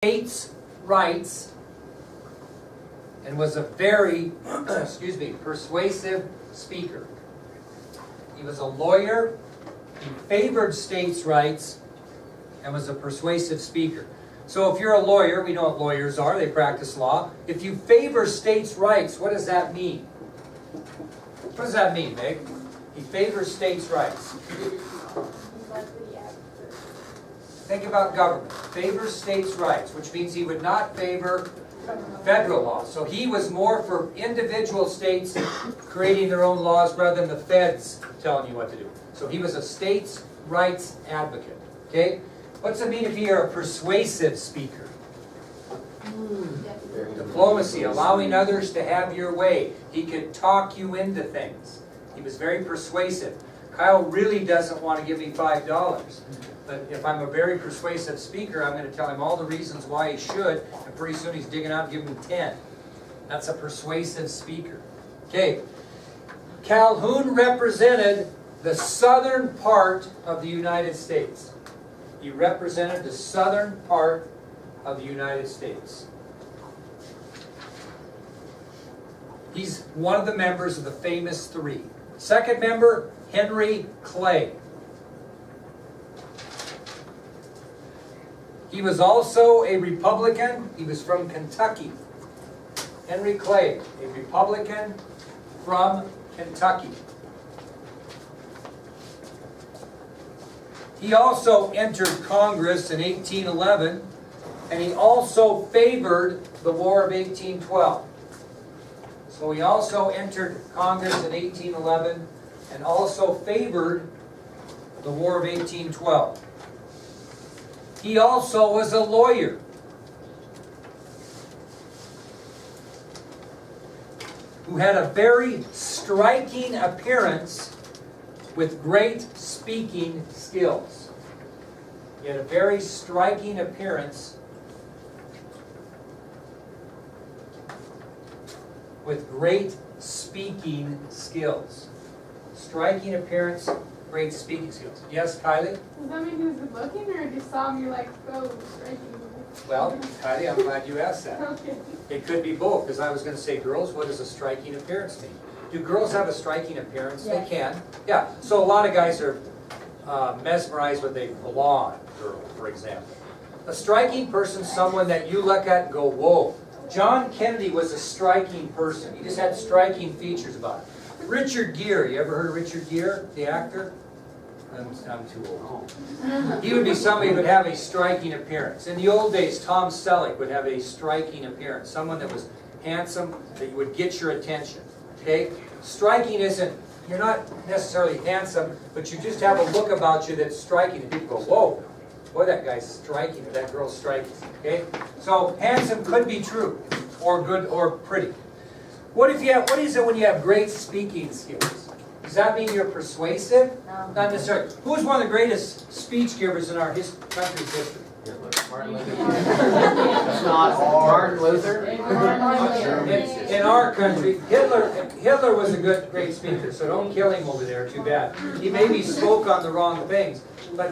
states' rights and was a very, persuasive speaker. He was a lawyer, he favored states' rights, and was a persuasive speaker. So if you're a lawyer, we know what lawyers are, they practice law. If you favor states' rights, what does that mean? What does that mean, Meg? He favors states' rights. Think about government. Favors states' rights, which means he would not favor federal law. So he was more for individual states creating their own laws rather than the feds telling you what to do. So he was a states' rights advocate. Okay? What's it mean if you're a persuasive speaker? Diplomacy, allowing others to have your way. He could talk you into things. He was very persuasive. Kyle really doesn't want to give me $5. But if I'm a very persuasive speaker, I'm going to tell him all the reasons why he should, and pretty soon he's digging out and giving me 10. That's a persuasive speaker. Okay. Calhoun represented the southern part of the United States. He represented the southern part of the United States. He's one of the members of the famous three. Second member, Henry Clay. He was also a Republican. He was from Kentucky. Henry Clay, a Republican from Kentucky. He also entered Congress in 1811, and he also favored the War of 1812. So he also entered Congress in 1811 and also favored the War of 1812. He also was a lawyer. Who had a very striking appearance with great speaking skills. He had a very striking appearance with great speaking skills. Striking appearance, great speaking skills. Yes, Kylie? Does that mean he was good looking, or just saw him, you're like, oh, striking? Well, Kylie, I'm glad you asked that. Okay. It could be both, because I was going to say, girls, what does a striking appearance mean? Do girls have a striking appearance? Yes. They can. Yeah, so a lot of guys are mesmerized with a blonde girl, for example. A striking person, someone that you look at and go, whoa. John Kennedy was a striking person. He just had striking features about him. Richard Gere, you ever heard of Richard Gere, the actor? I'm too old. He would be somebody who would have a striking appearance. In the old days, Tom Selleck would have a striking appearance. Someone that was handsome, that would get your attention. Okay? Striking isn't, you're not necessarily handsome, but you just have a look about you that's striking. And people go, whoa, boy, that guy's striking, or that girl's striking. Okay? So handsome could be true, or good, or pretty. What is it when you have great speaking skills? Does that mean you're persuasive? No. Not necessarily. Who is one of the greatest speech givers in our country's history? Martin Luther King. It's not Martin Luther. In our country, Hitler was a great speaker, so don't kill him over there, too bad. He maybe spoke on the wrong things. But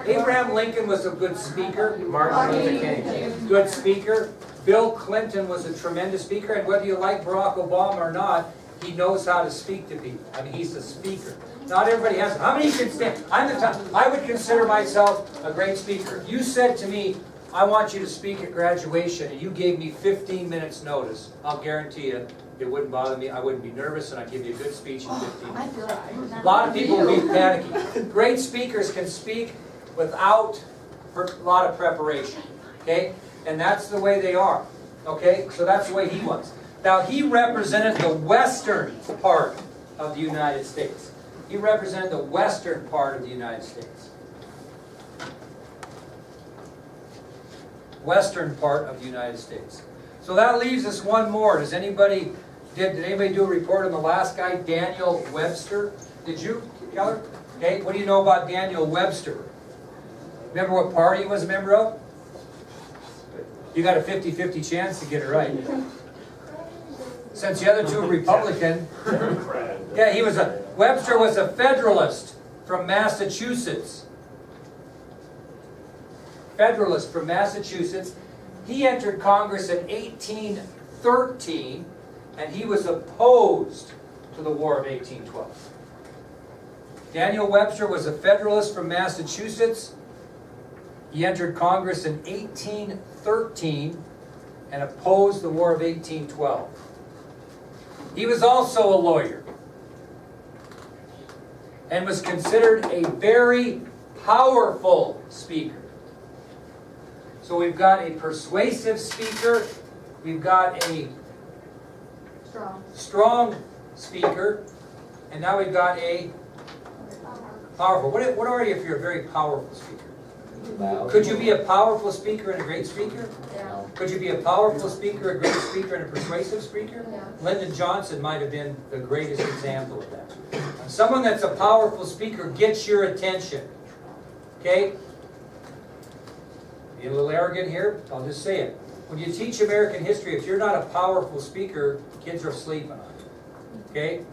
Abraham Lincoln was a good speaker. Martin Luther King. Good speaker. Bill Clinton was a tremendous speaker, and whether you like Barack Obama or not, he knows how to speak to people. I mean, he's a speaker. Not everybody has. How many can stand? I'm the top. I would consider myself a great speaker. If you said to me, I want you to speak at graduation, and you gave me 15 minutes notice, I'll guarantee you, it wouldn't bother me. I wouldn't be nervous, and I'd give you a good speech in 15 minutes. A lot of people would be panicky. Great speakers can speak without a lot of preparation. Okay? And that's the way they are. Okay? So that's the way he was. Now, he represented the western part of the United States. He represented the western part of the United States. Western part of the United States. So that leaves us one more. Did anybody do a report on the last guy, Daniel Webster? Did you, Keller? Okay, what do you know about Daniel Webster? Remember what party he was a member of? You got a 50-50 chance to get it right. Since the other two are Republican. Yeah, Webster was a Federalist from Massachusetts. Federalist from Massachusetts. He entered Congress in 1813, and he was opposed to the War of 1812. Daniel Webster was a Federalist from Massachusetts. He entered Congress in 1813 and opposed the War of 1812. He was also a lawyer and was considered a very powerful speaker. So we've got a persuasive speaker, we've got a strong speaker, and now we've got a powerful. What are you if you're a very powerful speaker? Could you be a powerful speaker and a great speaker? Yeah. Could you be a powerful speaker, a great speaker, and a persuasive speaker? Yeah. Lyndon Johnson might have been the greatest example of that. Someone that's a powerful speaker gets your attention. Okay? Be a little arrogant here, I'll just say it. When you teach American history, if you're not a powerful speaker, kids are sleeping on it. Okay?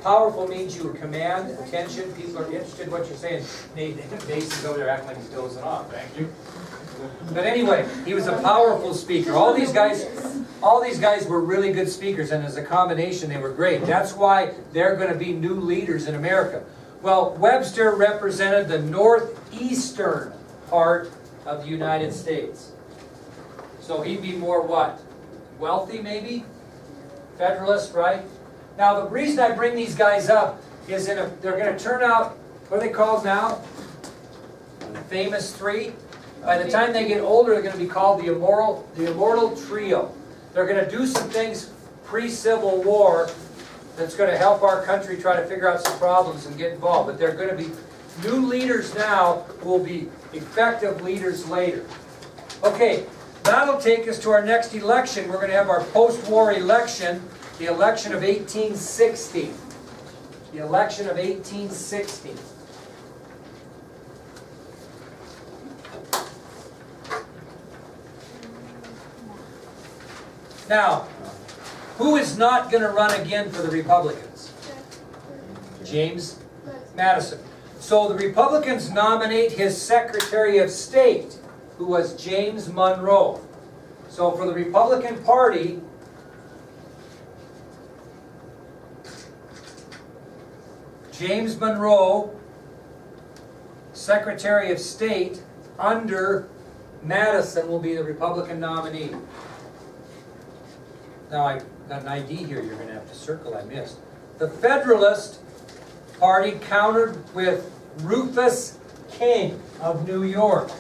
Powerful means you command attention, people are interested in what you're saying. Mason's over there acting like he's dozing off, thank you. But anyway, he was a powerful speaker. All these guys were really good speakers, and as a combination, they were great. That's why they're going to be new leaders in America. Well, Webster represented the northeastern part of the United States. So he'd be more what? Wealthy, maybe? Federalist, right? Now, the reason I bring these guys up is they're going to turn out, what are they called now? The famous three. By the time they get older, they're going to be called the Immortal Trio. They're going to do some things pre-Civil War that's going to help our country try to figure out some problems and get involved. But they're going to be new leaders now who will be effective leaders later. Okay, that'll take us to our next election. We're going to have our post-war election. The election of 1860. The election of 1860. Now, who is not going to run again for the Republicans? James Madison. So the Republicans nominate his Secretary of State, who was James Monroe. So for the Republican Party, James Monroe, Secretary of State under Madison, will be the Republican nominee. Now I've got an ID here you're going to have to circle, I missed. The Federalist Party countered with Rufus King of New York.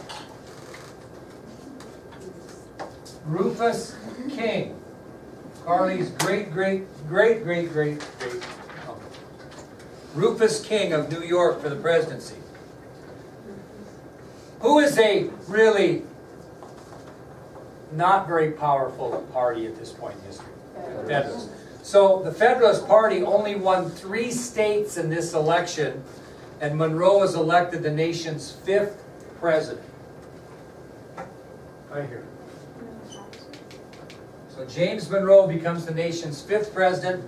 Rufus King. Carly's great uncle. Rufus King of New York for the presidency. Who is a really not very powerful party at this point in history? The Federalists. So the Federalist Party only won 3 states in this election, and Monroe was elected the nation's 5th president. Right here. So James Monroe becomes the nation's 5th president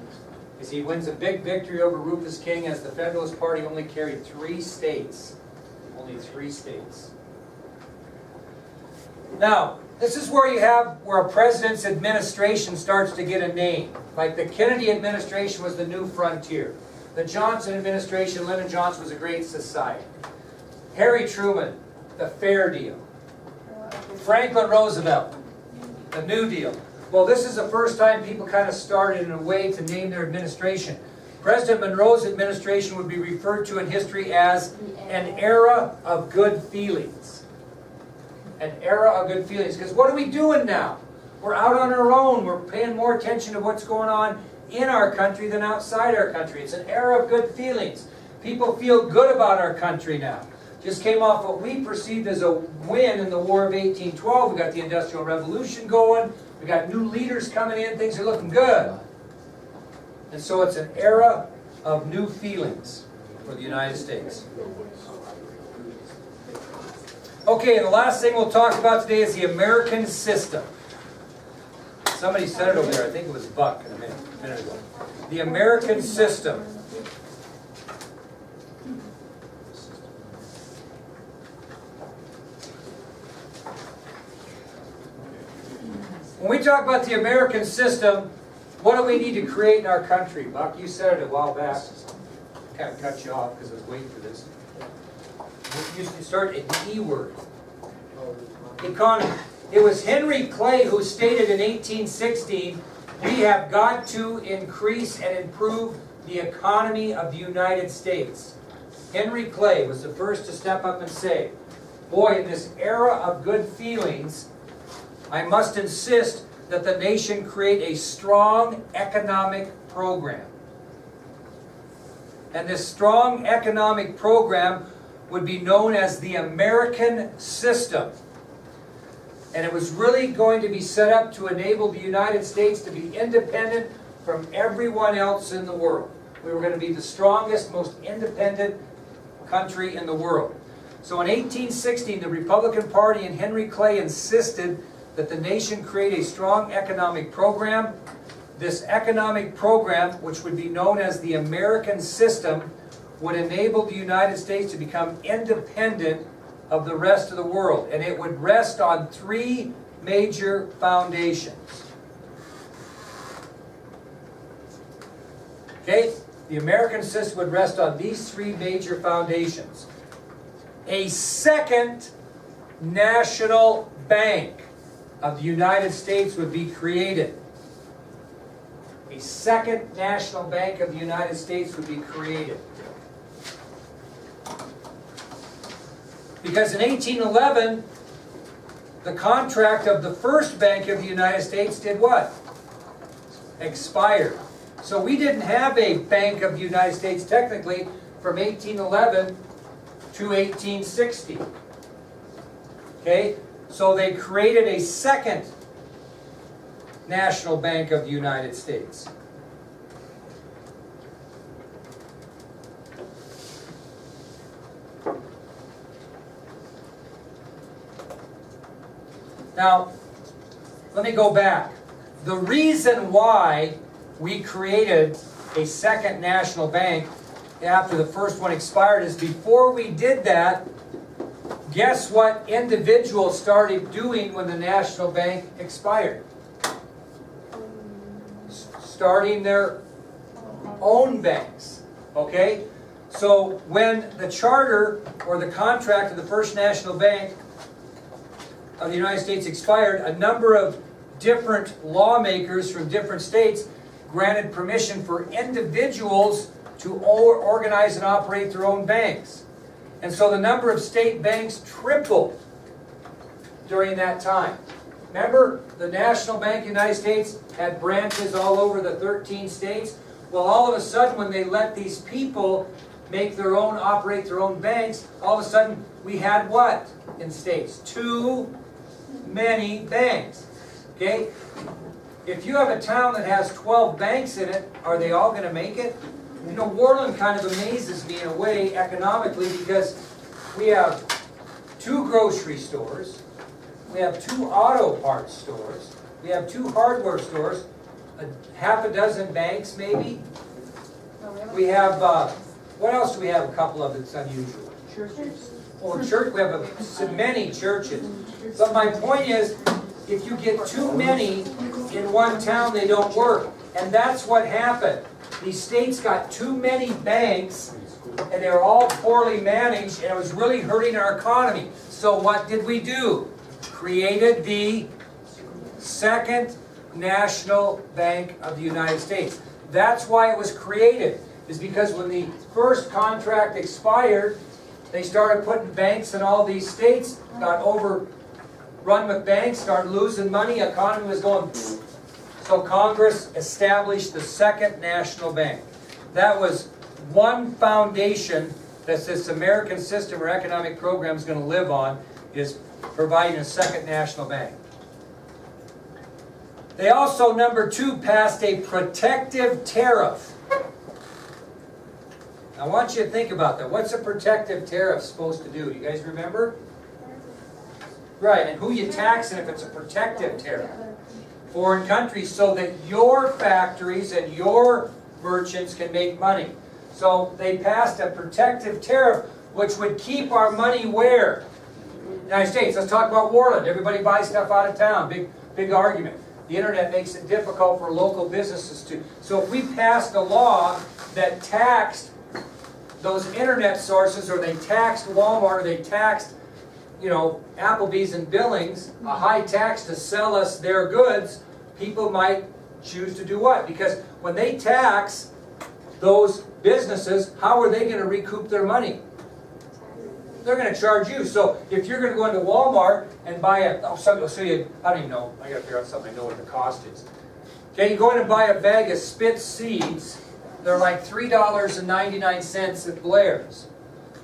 as he wins a big victory over Rufus King, as the Federalist Party only carried 3 states. Only 3 states. Now, this is where where a president's administration starts to get a name. Like the Kennedy administration was the New Frontier. The Johnson administration, Lyndon Johnson, was a Great Society. Harry Truman, the Fair Deal. Franklin Roosevelt, the New Deal. Well, this is the first time people kind of started in a way to name their administration. President Monroe's administration would be referred to in history as an era of good feelings. An era of good feelings. Because what are we doing now? We're out on our own. We're paying more attention to what's going on in our country than outside our country. It's an era of good feelings. People feel good about our country now. Just came off what we perceived as a win in the War of 1812. We got the Industrial Revolution going. We got new leaders coming in. Things are looking good. And so it's an era of new feelings for the United States. Okay, and the last thing we'll talk about today is the American system. Somebody said it over there. I think it was Buck a minute ago. The American system. When we talk about the American system, what do we need to create in our country? Buck, you said it a while back. Kind of cut you off because I was waiting for this. You start at the E word. Economy. It was Henry Clay who stated in 1816, we have got to increase and improve the economy of the United States. Henry Clay was the first to step up and say, boy, in this era of good feelings, I must insist that the nation create a strong economic program. And this strong economic program would be known as the American system. And it was really going to be set up to enable the United States to be independent from everyone else in the world. We were going to be the strongest, most independent country in the world. So in 1816, the Republican Party and Henry Clay insisted that the nation create a strong economic program. This economic program, which would be known as the American system, would enable the United States to become independent of the rest of the world. And it would rest on three major foundations. Okay? The American system would rest on these three major foundations. A second national bank of the United States would be created. A second national bank of the United States would be created. Because in 1811, the contract of the first Bank of the United States did what? Expired. So we didn't have a Bank of the United States technically from 1811 to 1860. Okay? So they created a second National Bank of the United States. Now, let me go back. The reason why we created a second national bank after the first one expired is before we did that, guess what individuals started doing when the national bank expired? Starting their own banks. Okay? So when the charter or the contract of the First National Bank of the United States expired, a number of different lawmakers from different states granted permission for individuals to organize and operate their own banks. And so the number of state banks tripled during that time. Remember, the National Bank of the United States had branches all over the 13 states? Well, all of a sudden, when they let these people make their own, operate their own banks, all of a sudden, we had what in states? Too many banks. Okay? If you have a town that has 12 banks in it, are they all going to make it? You know, Worland kind of amazes me in a way economically because we have 2 grocery stores, we have 2 auto parts stores, we have 2 hardware stores, half a dozen banks maybe. We have, what else do we have a couple of that's unusual? Churches. Well, church, we have many churches. But my point is, if you get too many in one town, they don't work. And that's what happened. These states got too many banks, and they were all poorly managed, and it was really hurting our economy. So what did we do? Created the Second National Bank of the United States. That's why it was created, is because when the first contract expired, they started putting banks in all these states, got overrun with banks, started losing money, economy was going. So Congress established the Second National Bank. That was one foundation that this American system or economic program is going to live on, is providing a second national bank. They also, number 2, passed a protective tariff. I want you to think about that. What's a protective tariff supposed to do? Do you guys remember? Right, and who you taxing if it's a protective tariff? Foreign countries, so that your factories and your merchants can make money. So they passed a protective tariff which would keep our money where? United States. Let's talk about Worland. Everybody buys stuff out of town. Big argument. The internet makes it difficult for local businesses to. So if we passed a law that taxed those internet sources, or they taxed Walmart, or they taxed, you know, Applebee's and Billings, a high tax to sell us their goods, people might choose to do what? Because when they tax those businesses, how are they going to recoup their money? They're going to charge you. So if you're going to go into Walmart and buy a, I don't even know, I got to figure out something I know what the cost is. Okay, you go in and buy a bag of spit seeds. They're like $3.99 at Blair's.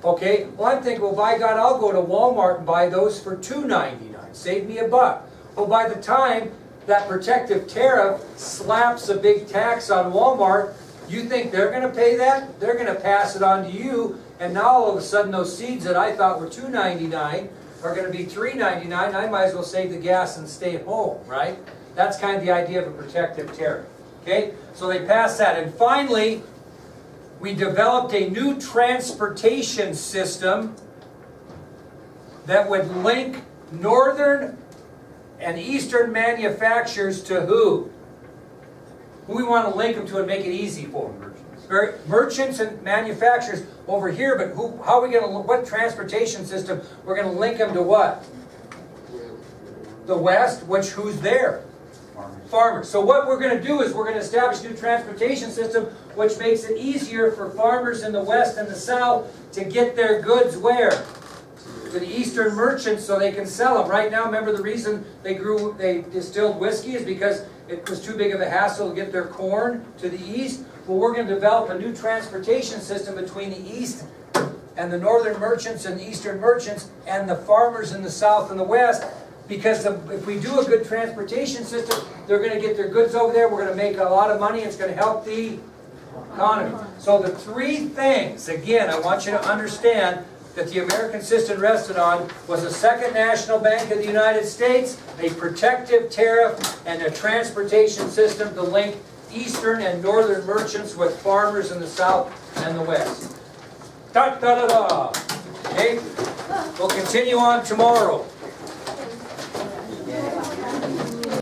Okay, well I'm thinking, well by God, I'll go to Walmart and buy those for $2.99. Save me $1. Well, by the time that protective tariff slaps a big tax on Walmart, you think they're going to pay that? They're going to pass it on to you, and now all of a sudden those seeds that I thought were $2.99 are going to be $3.99. I might as well save the gas and stay at home, right? That's kind of the idea of a protective tariff. Okay, so they passed that, and finally, we developed a new transportation system that would link northern and eastern manufacturers to who? Who we want to link them to and make it easy for them? Merchants and manufacturers over here, but who? How are we going to? What transportation system? We're going to link them to what? The West. Which who's there? Farmers. So what we're going to do is we're going to establish a new transportation system which makes it easier for farmers in the West and the South to get their goods where? To the Eastern merchants so they can sell them. Right now, remember the reason they distilled whiskey is because it was too big of a hassle to get their corn to the East. Well, we're going to develop a new transportation system between the East and the Northern merchants and the Eastern merchants and the farmers in the South and the West. Because if we do a good transportation system, they're going to get their goods over there. We're going to make a lot of money. It's going to help the economy. So the three things, again, I want you to understand that the American system rested on was a Second National Bank of the United States, a protective tariff, and a transportation system to link Eastern and Northern merchants with farmers in the South and the West. Da da da da. Okay, we'll continue on tomorrow.